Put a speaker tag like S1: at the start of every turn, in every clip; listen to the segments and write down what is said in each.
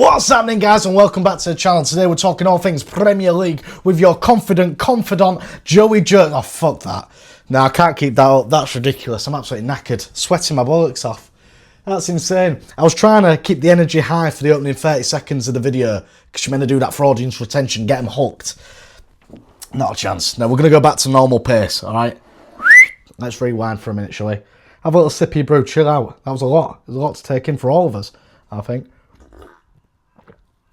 S1: What's happening, guys, and welcome back to the channel. Today we're talking all things Premier League with your confident Joey Jerk. Oh, fuck that. No, I can't keep that up. That's ridiculous. I'm absolutely knackered. Sweating my bollocks off. That's insane. I was trying to keep the energy high for the opening 30 seconds of the video because you're meant to do that for audience retention, get them hooked. Not a chance. No, we're going to go back to normal pace, all right? Let's rewind for a minute, shall we? Have a little sip of your brew, chill out. That was a lot. There's a lot to take in for all of us, I think.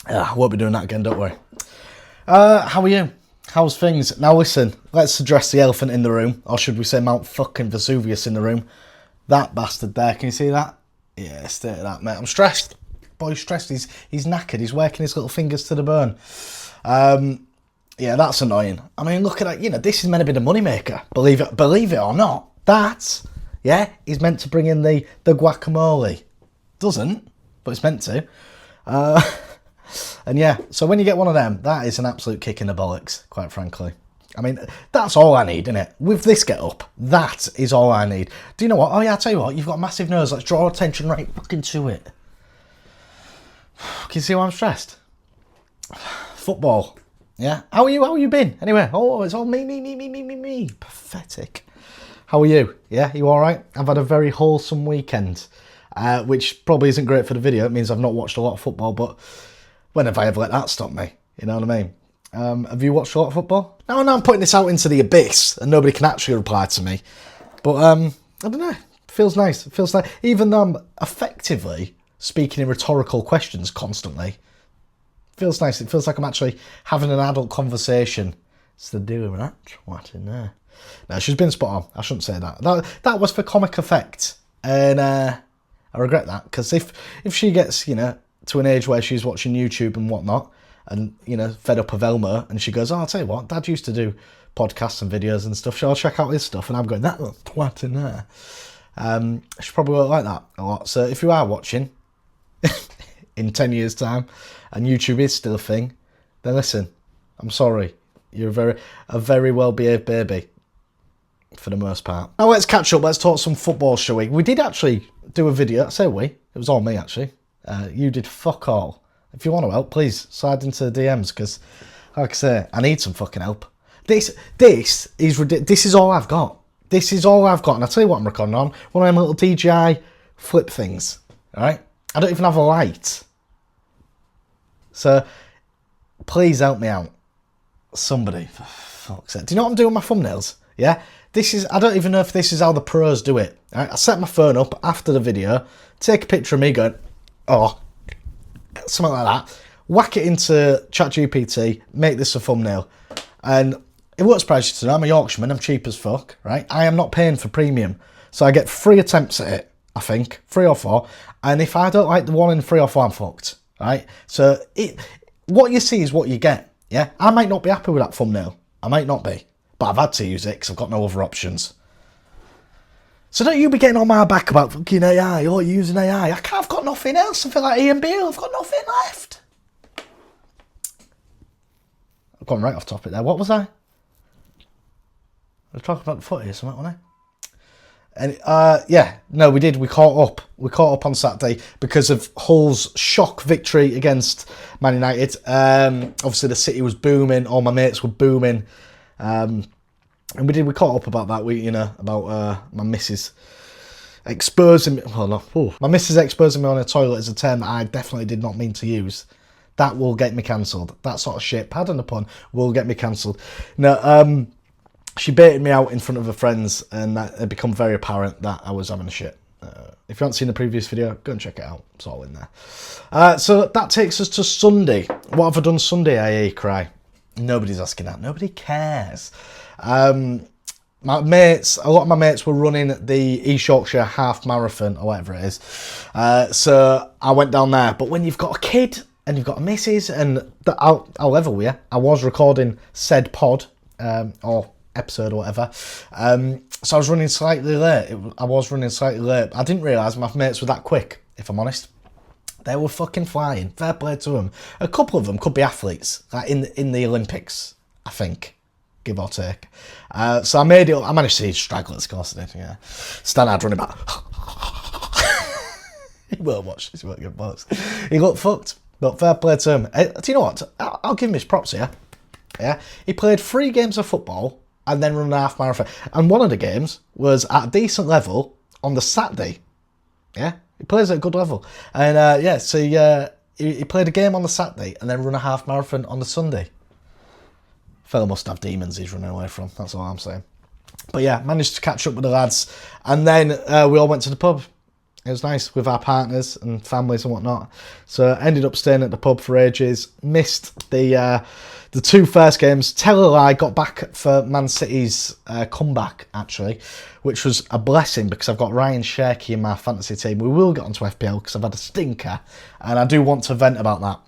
S1: I won't be doing that again, don't worry. How are you? How's things? Now listen, let's address the elephant in the room, or should we say Mount fucking Vesuvius in the room. That bastard there, can you see that? Yeah, stay at that, mate. I'm stressed. Boy's stressed, he's knackered, he's working his little fingers to the bone. Yeah, that's annoying. I mean, look at that, you know, this is meant to be the moneymaker, believe it or not. That, yeah, is meant to bring in the guacamole. Doesn't, but it's meant to. And yeah, so when you get one of them, that is an absolute kick in the bollocks, quite frankly. I mean, that's all I need, innit? With this get up, that is all I need. Do you know what? Oh yeah, I'll tell you what, you've got a massive nose, let's draw attention right fucking to it. Can you see why I'm stressed? Football. Yeah? How are you been? Anyway, oh, it's all me. Pathetic. How are you? Yeah, you alright? I've had a very wholesome weekend, which probably isn't great for the video. It means I've not watched a lot of football, but when have I ever let that stop me? You know what I mean? Have you watched a lot of football? Now I'm putting this out into the abyss and nobody can actually reply to me. But, I don't know. It feels nice. It feels like, even though I'm effectively speaking in rhetorical questions constantly, it feels nice. It feels like I'm actually having an adult conversation. It's the doing that. What in there? No, she's been spot on. I shouldn't say that. That was for comic effect. And I regret that. Because if she gets, you know, to an age where she's watching YouTube and whatnot, and, you know, fed up of Elmo, and she goes, oh, I'll tell you what, Dad used to do podcasts and videos and stuff, so I'll check out his stuff, and I'm going, that little twat in there. She probably won't like that a lot, so if you are watching in 10 years' time, and YouTube is still a thing, then listen, I'm sorry, you're a very well-behaved baby, for the most part. Now let's catch up, let's talk some football, shall we? We did actually do a video, I say we, it was all me actually. You did fuck all. If you want to help, please slide into the DMs, because, like I say, I need some fucking help. This is all I've got. This is all I've got, and I'll tell you what I'm recording on. One of them little DJI flip things, alright? I don't even have a light. So, please help me out. Somebody, for fuck's sake. Do you know what I'm doing with my thumbnails? Yeah? I don't even know if this is how the pros do it. Right? I set my phone up after the video, take a picture of me going, or something like that, whack it into ChatGPT, make this a thumbnail, and it won't surprise you to know I'm a Yorkshireman, I'm cheap as fuck, right? I am not paying for premium, so I get 3 attempts at it, I think, 3 or 4, and if I don't like the one in 3 or 4, I'm fucked, right? So what you see is what you get, yeah? I might not be happy with that thumbnail, I might not be, but I've had to use it because I've got no other options. So don't you be getting on my back about fucking AI, or using AI. I've got nothing else. I feel like Ian Beale, I've got nothing left. I've gone right off topic there. What was I? I was talking about the footy or something, wasn't I? And yeah, no, we did. We caught up. We caught up on Saturday because of Hull's shock victory against Man United. Obviously, the city was booming. All my mates were booming. And we caught up about that week, you know, about my missus exposing me. Well, no, my missus exposing me on a toilet is a term that I definitely did not mean to use. That will get me cancelled. That sort of shit, pardon the pun, will get me cancelled. No, she baited me out in front of her friends, and that it become very apparent that I was having a shit. If you haven't seen the previous video, go and check it out. It's all in there. So that takes us to Sunday. What have I done Sunday, I cry? Nobody's asking that. Nobody cares. My mates, a lot of my mates were running the East Yorkshire half marathon or whatever it is. So I went down there. But when you've got a kid and you've got a missus, and I'll level with you, I was recording said pod or episode or whatever. So I was running slightly late. I didn't realise my mates were that quick, if I'm honest. They were fucking flying. Fair play to them. A couple of them could be athletes, like in the Olympics, I think. Give or take. So I managed to see stragglers, of course I did, yeah. Stannard running back. He won't watch this, he won't get boxed. He looked fucked. But fair play to him. Do you know what? I'll give him his props here. Yeah, he played 3 games of football and then run a half marathon. And one of the games was at a decent level on the Saturday. Yeah, he plays at a good level. And yeah, so he played a game on the Saturday and then run a half marathon on the Sunday. Fella must have demons he's running away from. That's all I'm saying. But yeah, managed to catch up with the lads. And then we all went to the pub. It was nice with our partners and families and whatnot. So ended up staying at the pub for ages. Missed the 2 first games. Tell a lie, got back for Man City's comeback, actually, which was a blessing because I've got Ryan Sherky in my fantasy team. We will get onto FPL because I've had a stinker and I do want to vent about that.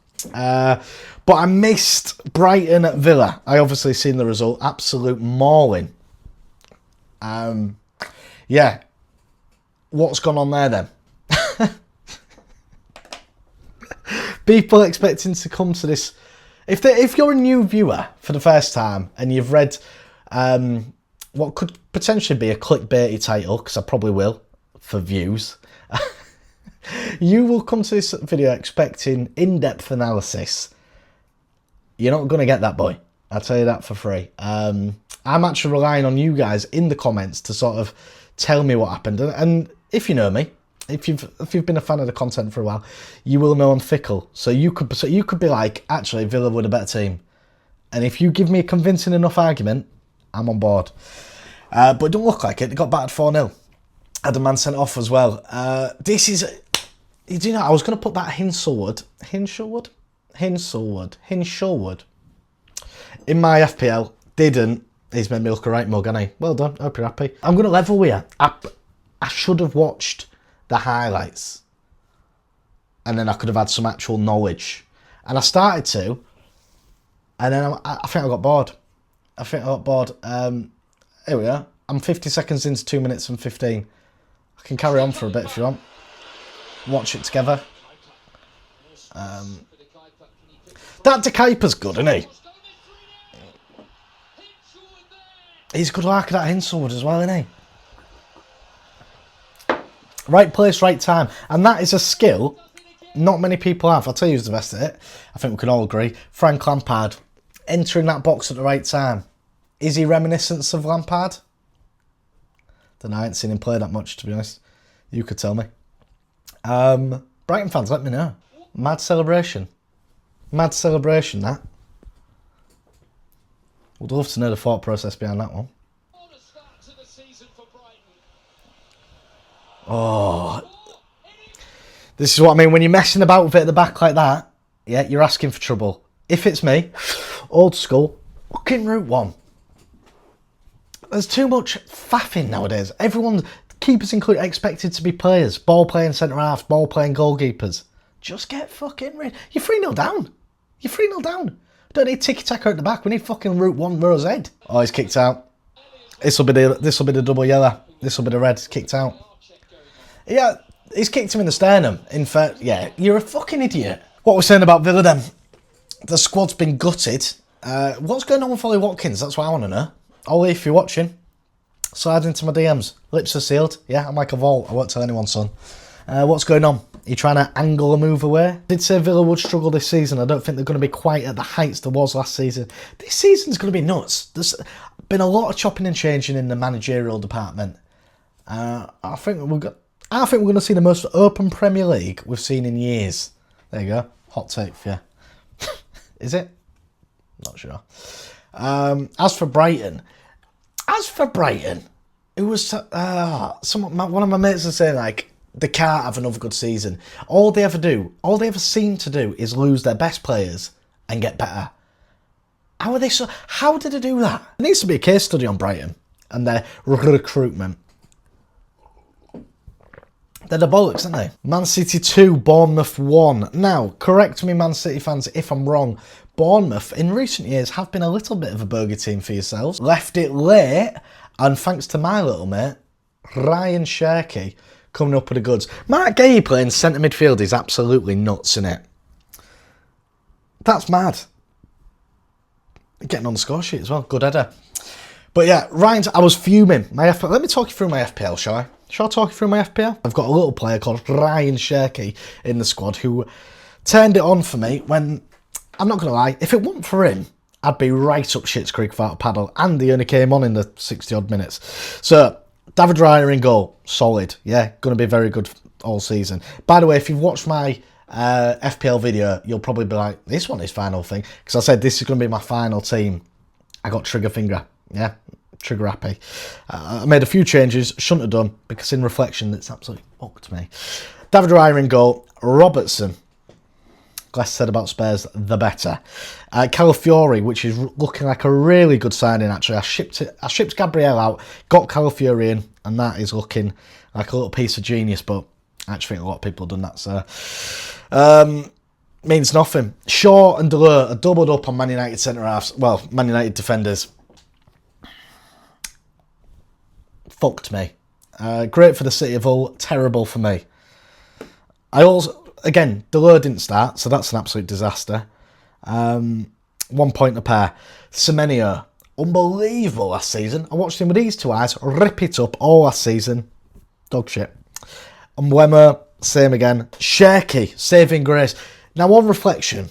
S1: But I missed Brighton at Villa. I obviously seen the result. Absolute mauling. Yeah. What's gone on there then? People expecting to come to this. If you're a new viewer for the first time and you've read what could potentially be a clickbaity title, because I probably will, for views, you will come to this video expecting in-depth analysis. You're not going to get that, boy. I'll tell you that for free. I'm actually relying on you guys in the comments to sort of tell me what happened. And if you know me, if you've been a fan of the content for a while, you will know I'm fickle. So you could be like, actually, Villa were the better team. And if you give me a convincing enough argument, I'm on board. But it don't look like it. They got battered 4-0. Had a man sent off as well. This is... Do you know, I was going to put that Hinshelwood in my FPL. Didn't. He's made me look a right mug, hasn't he? Well done. Hope you're happy. I'm going to level with you. I should have watched the highlights. And then I could have had some actual knowledge. And I started to. And then I think I got bored. Here we are. I'm 50 seconds into 2 minutes and 15. I can carry on for a bit if you want. Watch it together. That De Kuiper's good, isn't he? He's good like that Hinshelwood as well, isn't he? Right place, right time. And that is a skill not many people have. I'll tell you who's the best at it. I think we can all agree. Frank Lampard. Entering that box at the right time. Is he reminiscent of Lampard? Don't know, I ain't seen him play that much, to be honest. You could tell me. Brighton fans, let me know. Mad celebration. Mad celebration, that. Would love to know the thought process behind that one. Oh. This is what I mean. When you're messing about with it at the back like that, yeah, you're asking for trouble. If it's me, old school, fucking Route 1. There's too much faffing nowadays. Everyone, keepers included, expected to be players. Ball playing centre-half, ball playing goalkeepers. Just get fucking rid. You're 3-0 down. You're 3-0 down. Don't need tiki-taka at the back. We need fucking Route 1 Rose Head. Oh, he's kicked out. This will be the double yellow. This will be the red. He's kicked out. Yeah, he's kicked him in the sternum. In fact, yeah, you're a fucking idiot. What we're saying about Villa then? The squad's been gutted. What's going on with Ollie Watkins? That's what I want to know. Ollie, if you're watching, slide into my DMs. Lips are sealed. Yeah, I'm like a vault. I won't tell anyone, son. What's going on? Are you trying to angle a move away? I did say Villa would struggle this season. I don't think they're going to be quite at the heights there was last season. This season's going to be nuts. There's been a lot of chopping and changing in the managerial department. I think we're going to see the most open Premier League we've seen in years. There you go. Hot take for you. Is it? Not sure. As for Brighton, it was one of my mates was saying like they can't have another good season. All they ever seem to do is lose their best players and get better. How did they do that? There needs to be a case study on Brighton and their recruitment. They're the bollocks, aren't they? Man City 2, Bournemouth 1. Now, correct me, Man City fans, if I'm wrong. Bournemouth, in recent years, have been a little bit of a burger team for yourselves. Left it late, and thanks to my little mate, Ryan Sherky, coming up with the goods. Mark Gay playing centre midfield is absolutely nuts, innit? That's mad. Getting on the score sheet as well. Good header. But yeah, Ryan's, I was fuming. Let me talk you through my FPL, shall I? Shall I talk you through my FPL? I've got a little player called Ryan Sherky in the squad who turned it on for me when, I'm not going to lie, if it wasn't for him, I'd be right up shit's creek without a paddle, and he only came on in the 60-odd minutes. So, David Raya in goal, solid, yeah, going to be very good all season. By the way, if you've watched my FPL video, you'll probably be like, this one is final thing, because I said this is going to be my final team. I got trigger finger, yeah, trigger happy. I made a few changes, shouldn't have done, because in reflection, it's absolutely fucked me. David Raya in goal, Robertson. Less said about Spurs, the better. Calafiori, which is looking like a really good signing, actually. I shipped Gabriel out, got Calafiori in, and that is looking like a little piece of genius, but I actually think a lot of people have done that, so... means nothing. Shaw and Delort are doubled up on Man United centre-halves. Well, Man United defenders. Fucked me. Great for the City of Hull, terrible for me. I also... Again, Delort didn't start, so that's an absolute disaster. 1 point a pair. Semenyo, unbelievable last season. I watched him with these two eyes, rip it up all last season. Dog shit. And Wemmer, same again. Shaky, saving grace. Now, on reflection,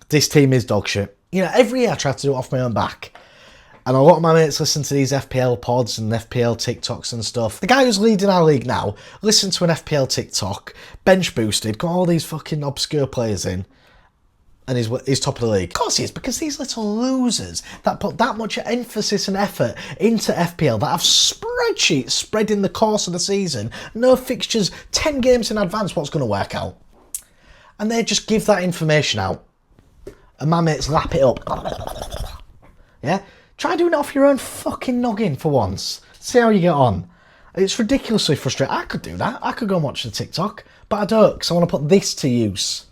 S1: this team is dog shit. You know, every year I try to do it off my own back. And a lot of my mates listen to these FPL pods and FPL TikToks and stuff. The guy who's leading our league now listened to an FPL TikTok, bench boosted, got all these fucking obscure players in, and he's top of the league. Of course he is, because these little losers that put that much emphasis and effort into FPL, that have spreadsheets spread in the course of the season, no fixtures, 10 games in advance, what's going to work out? And they just give that information out. And my mates lap it up. Yeah? Try doing it off your own fucking noggin for once. See how you get on. It's ridiculously frustrating. I could do that. I could go and watch the TikTok. But I don't, because I want to put this to use.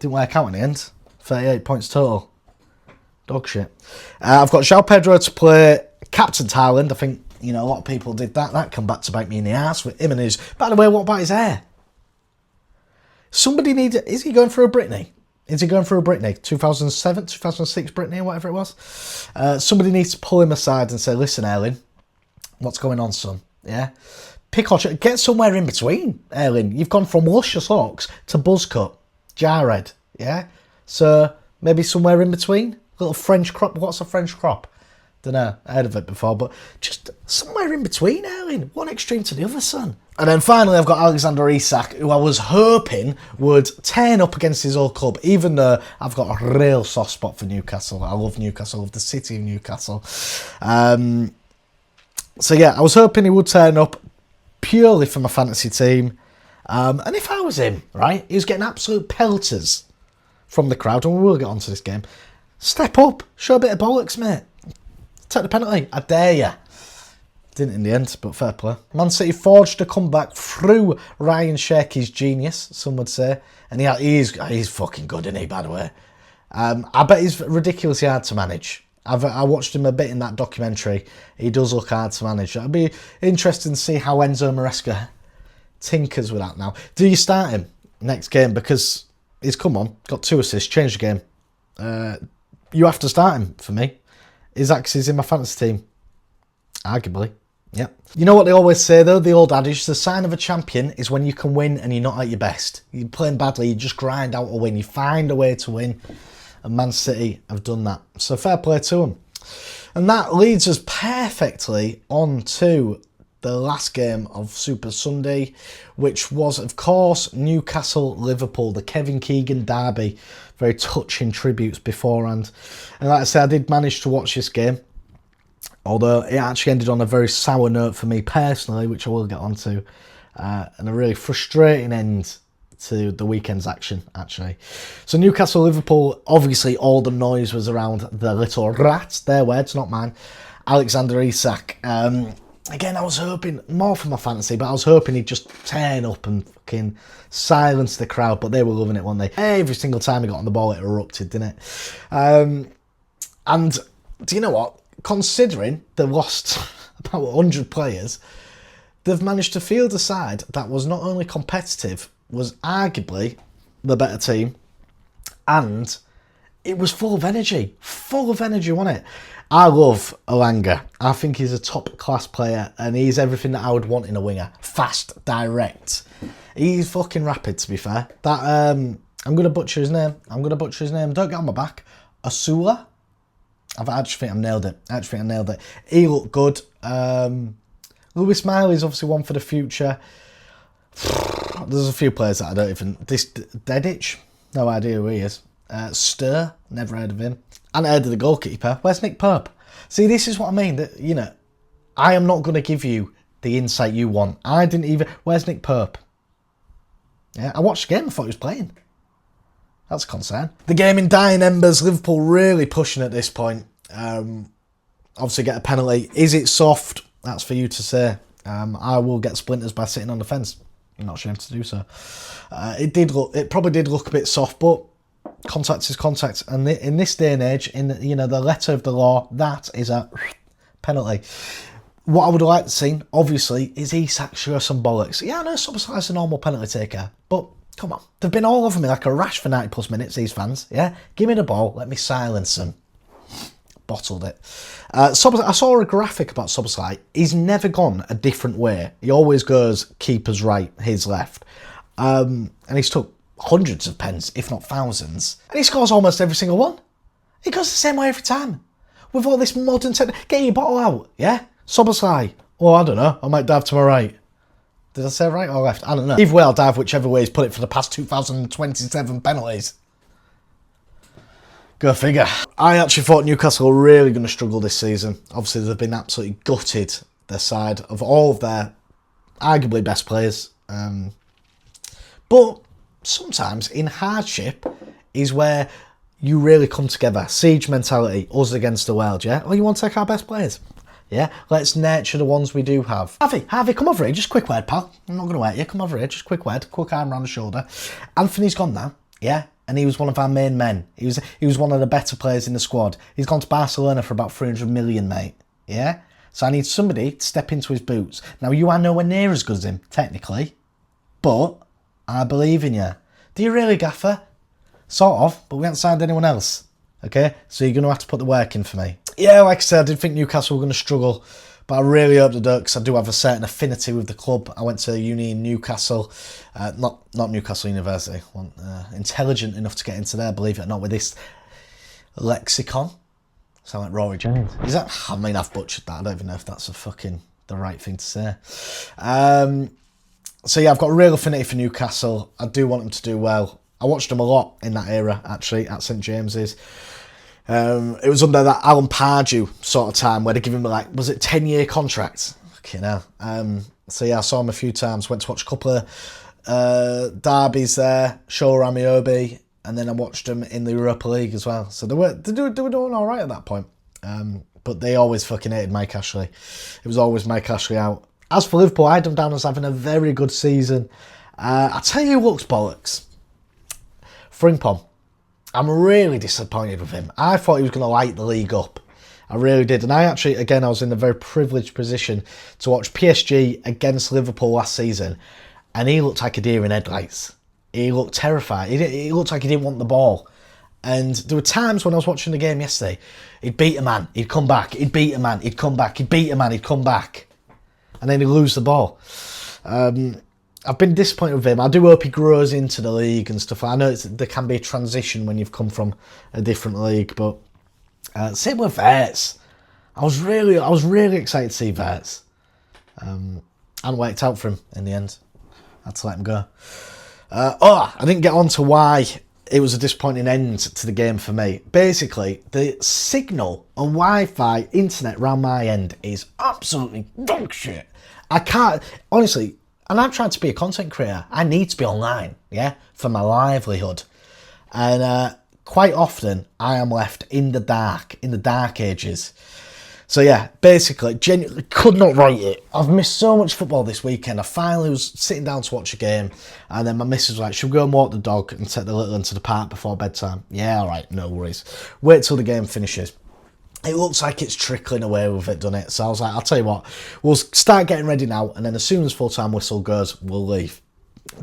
S1: Didn't work out in the end. 38 points total. Dog shit. I've got João Pedro to play Captain Thailand. I think, you know, a lot of people did that. That come back to bite me in the ass with him and his... By the way, what about his hair? Somebody needs... Is he going for a Britney? Is he going for a Britney? 2007, 2006 Britney, or whatever it was? Somebody needs to pull him aside and say, listen, Erling, what's going on, son? Yeah? Pick or choose. Get somewhere in between, Erling. You've gone from luscious locks to buzz cut. Jarred. Yeah? So, maybe somewhere in between? Little French crop. What's a French crop? Don't know. I heard of it before, but just somewhere in between, Erling. One extreme to the other, son. And then finally, I've got Alexander Isak, who I was hoping would turn up against his old club, even though I've got a real soft spot for Newcastle. I love Newcastle. I love the city of Newcastle. So yeah, I was hoping he would turn up purely for my fantasy team. And if I was him, right, he was getting absolute pelters from the crowd, and we will get onto this game. Step up. Show a bit of bollocks, mate. Take the penalty. I dare you. Didn't in the end, but fair play. Man City forged a comeback through Ryan Shakey's genius, some would say. And he's fucking good, isn't he, by the way? I bet he's ridiculously hard to manage. I watched him a bit in that documentary. He does look hard to manage. It'll be interesting to see how Enzo Maresca tinkers with that now. Do you start him next game? Because he's come on, got 2 assists, changed the game. You have to start him for me. Isaacs is in my fantasy team. Arguably. Yep. You know what they always say though, the old adage, the sign of a champion is when you can win and you're not at your best. You're playing badly, you just grind out a win, you find a way to win. And Man City have done that. So fair play to them. And that leads us perfectly on to the last game of Super Sunday, which was, of course, Newcastle-Liverpool, the Kevin Keegan derby. Very touching tributes beforehand. And like I said, I did manage to watch this game. Although it actually ended on a very sour note for me personally, which I will get onto. And a really frustrating end to the weekend's action, actually. So Newcastle-Liverpool, obviously all the noise was around the little rat. Their words, not mine. Alexander Isak. Again, I was hoping, more for my fantasy, but I was hoping he'd just turn up and fucking silence the crowd. But they were loving it, weren't they? Every single time he got on the ball, it erupted, didn't it? And do you know what? Considering they lost about 100 players, they've managed to field a side that was not only competitive, was arguably the better team, and it was full of energy, wasn't it? I love Elanga. I think he's a top class player and he's everything that I would want in a winger. Fast, direct. He's fucking rapid, to be fair. That I'm going to butcher his name. Don't get on my back. Asula. I actually think I've nailed it. He looked good. Lewis Miley's obviously one for the future. There's a few players that I don't even... This Dedic, no idea who he is. Stir, never heard of him. And heard of the goalkeeper. Where's Nick Pope? See, this is what I mean. That, you know, I am not going to give you the insight you want. I didn't even... Where's Nick Pope? Yeah, I watched the game. I thought he was playing. That's a concern. The game in dying embers. Liverpool really pushing at this point. Obviously get a penalty. Is it soft? That's for you to say. I will get splinters by sitting on the fence. I'm not ashamed to do so. It probably did look a bit soft, but contact is contact. And in this day and age, in the letter of the law, that is a penalty. What I would like to see, obviously, is Isak show some bollocks. Yeah, I know Soboslai's a normal penalty taker, but come on. They've been all over me like a rash for 90 plus minutes, these fans. Yeah, give me the ball, let me silence them. Bottled it. I saw a graphic about Soboslai. He's never gone a different way. He always goes keeper's right, his left. And he's took hundreds of pens, if not thousands. And he scores almost every single one. He goes the same way every time. With all this modern technology. Get your bottle out, yeah? Soboslai. Oh, I don't know. I might dive to my right. Did I say right or left? I don't know. Either way, I'll dive whichever way he's put it for the past 2027 penalties. Go figure. I actually thought Newcastle were really going to struggle this season. Obviously, they've been absolutely gutted, their side, of all of their arguably best players. But sometimes in hardship is where you really come together. Siege mentality, us against the world, yeah? Oh, you want to take our best players? Yeah? Let's nurture the ones we do have. Harvey, come over here. Just quick word, pal. I'm not going to hurt you. Come over here. Just quick word. Quick arm around the shoulder. Anthony's gone now, yeah? And he was one of our main men. He was one of the better players in the squad. He's gone to Barcelona for about 300 million, mate. Yeah? So I need somebody to step into his boots. Now, you are nowhere near as good as him, technically. But I believe in you. Do you really, Gaffer? Sort of, but we haven't signed anyone else. Okay? So you're going to have to put the work in for me. Yeah, like I said, I did think Newcastle were going to struggle. But I really hope they don't, because I do have a certain affinity with the club. I went to uni in Newcastle. Not Newcastle University. Intelligent enough to get into there, believe it or not, with this lexicon. Sound like Rory Jennings. Is that? I mean, I've butchered that. I don't even know if that's the right thing to say. So yeah, I've got a real affinity for Newcastle. I do want them to do well. I watched them a lot in that era, actually, at St James's. It was under that Alan Pardew sort of time where they give him was it 10-year contracts? Fucking hell. So yeah, I saw him a few times. Went to watch a couple of derbies there, Show Ramiobi, and then I watched them in the Europa League as well. So they were doing all right at that point. But they always fucking hated Mike Ashley. It was always Mike Ashley out. As for Liverpool, I had them down as having a very good season. I tell you who looks bollocks. Frimpong. I'm really disappointed with him. I thought he was going to light the league up. I really did. And I actually, again, I was in a very privileged position to watch PSG against Liverpool last season. And he looked like a deer in headlights. He looked terrified. He looked like he didn't want the ball. And there were times when I was watching the game yesterday, he'd beat a man, he'd come back. He'd beat a man, he'd come back. He'd beat a man, he'd come back. And then he'd lose the ball. I've been disappointed with him. I do hope he grows into the league and stuff. I know there can be a transition when you've come from a different league, but same with Verts. I was really excited to see Verts. And worked out for him in the end. I had to let him go. I didn't get on to why it was a disappointing end to the game for me. Basically, the signal on Wi-Fi internet around my end is absolutely dog shit. I can't, honestly. And I'm trying to be a content creator. I need to be online, yeah, for my livelihood. And quite often, I am left in the dark ages. So yeah, basically, genuinely could not write it. I've missed so much football this weekend. I finally was sitting down to watch a game, and then my missus was like, should we go and walk the dog and take the little one to the park before bedtime? Yeah, all right, no worries. Wait till the game finishes. It looks like it's trickling away with it, doesn't it? So I was like, I'll tell you what, we'll start getting ready now, and then as soon as full-time whistle goes, we'll leave.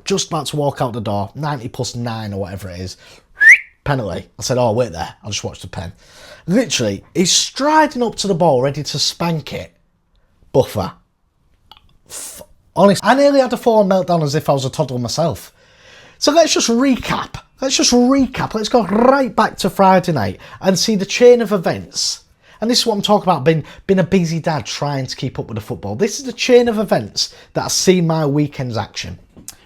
S1: Just about to walk out the door, 90 plus 9 or whatever it is. penalty. I said, oh, wait there. I'll just watch the pen. Literally, he's striding up to the ball, ready to spank it. Buffer. Honestly, I nearly had a full-on meltdown as if I was a toddler myself. So let's just recap. Let's go right back to Friday night and see the chain of events. And this is what I'm talking about, being a busy dad trying to keep up with the football. This is the chain of events that has seen my weekend's action.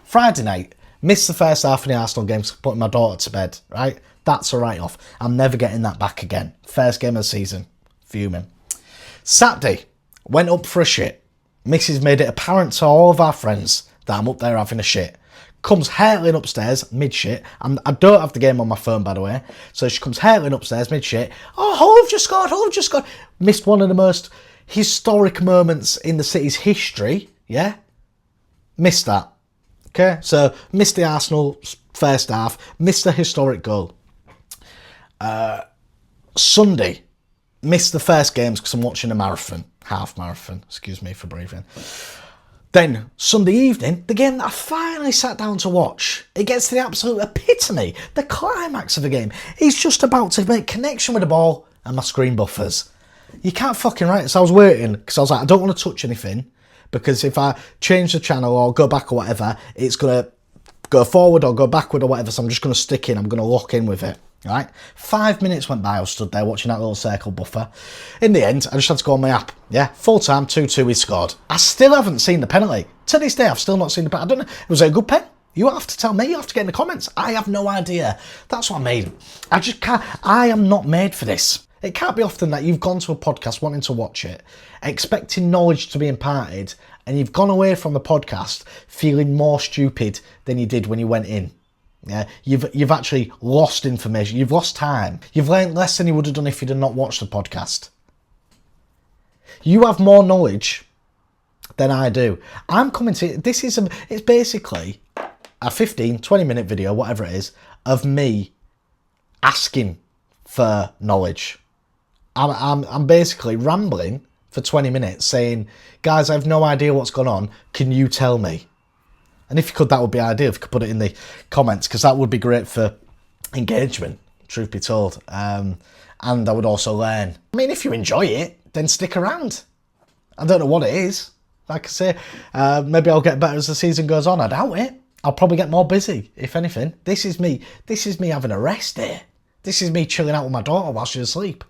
S1: Friday night, missed the first half of the Arsenal game for putting my daughter to bed, right? That's a write-off. I'm never getting that back again. First game of the season. Fuming. Saturday, went up for a shit. Mrs. made it apparent to all of our friends that I'm up there having a shit. Comes hurtling upstairs, mid-shit. I don't have the game on my phone, by the way. So she comes hurtling upstairs, mid-shit. Oh, Hull have just scored. Missed one of the most historic moments in the city's history, yeah? Missed that. Okay, so missed the Arsenal first half, missed the historic goal. Sunday, missed the first games because I'm watching a marathon. Half marathon, excuse me for breathing. Then, Sunday evening, the game that I finally sat down to watch, it gets to the absolute epitome, the climax of the game. He's just about to make connection with the ball and my screen buffers. You can't fucking write it. So I was waiting, because I was like, I don't want to touch anything, because if I change the channel or go back or whatever, it's going to go forward or go backward or whatever, so I'm just going to stick in, I'm going to lock in with it. Right, 5 minutes went by. I was stood there watching that little circle buffer. In the end, I just had to go on my app. Yeah, full time, 2-2. He scored. I still haven't seen the penalty to this day. I've still not seen the penalty. I don't know. Was it a good pen? You have to tell me. You have to get in the comments. I have no idea. That's what I made. I just can't. I am not made for this. It can't be often that you've gone to a podcast wanting to watch it, expecting knowledge to be imparted, and you've gone away from the podcast feeling more stupid than you did when you went in. Yeah, you've actually lost information. You've lost time. You've learned less than you would have done if you'd have not watched the podcast. You have more knowledge than I do. I'm coming to it's basically a 15, 20-minute video, whatever it is, of me asking for knowledge. I'm basically rambling for 20 minutes saying, guys, I have no idea what's going on. Can you tell me? And if you could, that would be ideal. If you could put it in the comments, because that would be great for engagement, truth be told. And I would also learn. I mean, if you enjoy it, then stick around. I don't know what it is. Like I say, maybe I'll get better as the season goes on. I doubt it. I'll probably get more busy, if anything. This is me having a rest day. This is me chilling out with my daughter while she's asleep.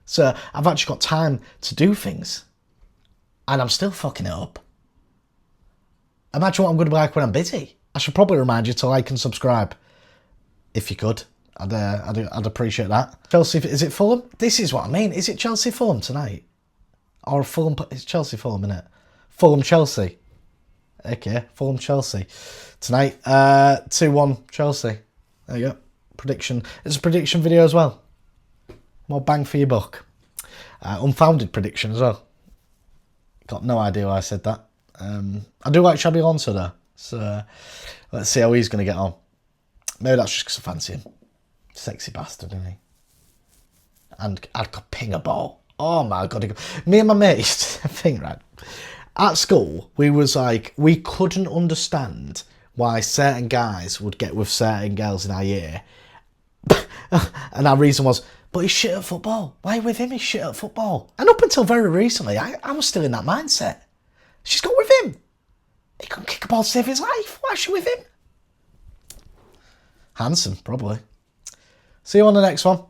S1: So I've actually got time to do things. And I'm still fucking it up. Imagine what I'm going to be like when I'm busy. I should probably remind you to like and subscribe. If you could. I'd appreciate that. Chelsea, is it Fulham? This is what I mean. Is it Chelsea-Fulham tonight? Or Fulham, it's Chelsea-Fulham, isn't it? Fulham-Chelsea. Okay, Fulham-Chelsea. Tonight, 2-1 Chelsea. There you go. Prediction. It's a prediction video as well. More bang for your buck. Unfounded prediction as well. Got no idea why I said that. I do like Xabi Alonso though, so let's see how he's going to get on. Maybe that's just because I fancy him. Sexy bastard, isn't he? And I could ping a ball. Oh my god. Me and my mate used to think, right, at school, we couldn't understand why certain guys would get with certain girls in our year. And our reason was, but he's shit at football. Why with him? He's shit at football. And up until very recently, I was still in that mindset. She's got with him. He couldn't kick a ball to save his life. Why is she with him? Handsome, probably. See you on the next one.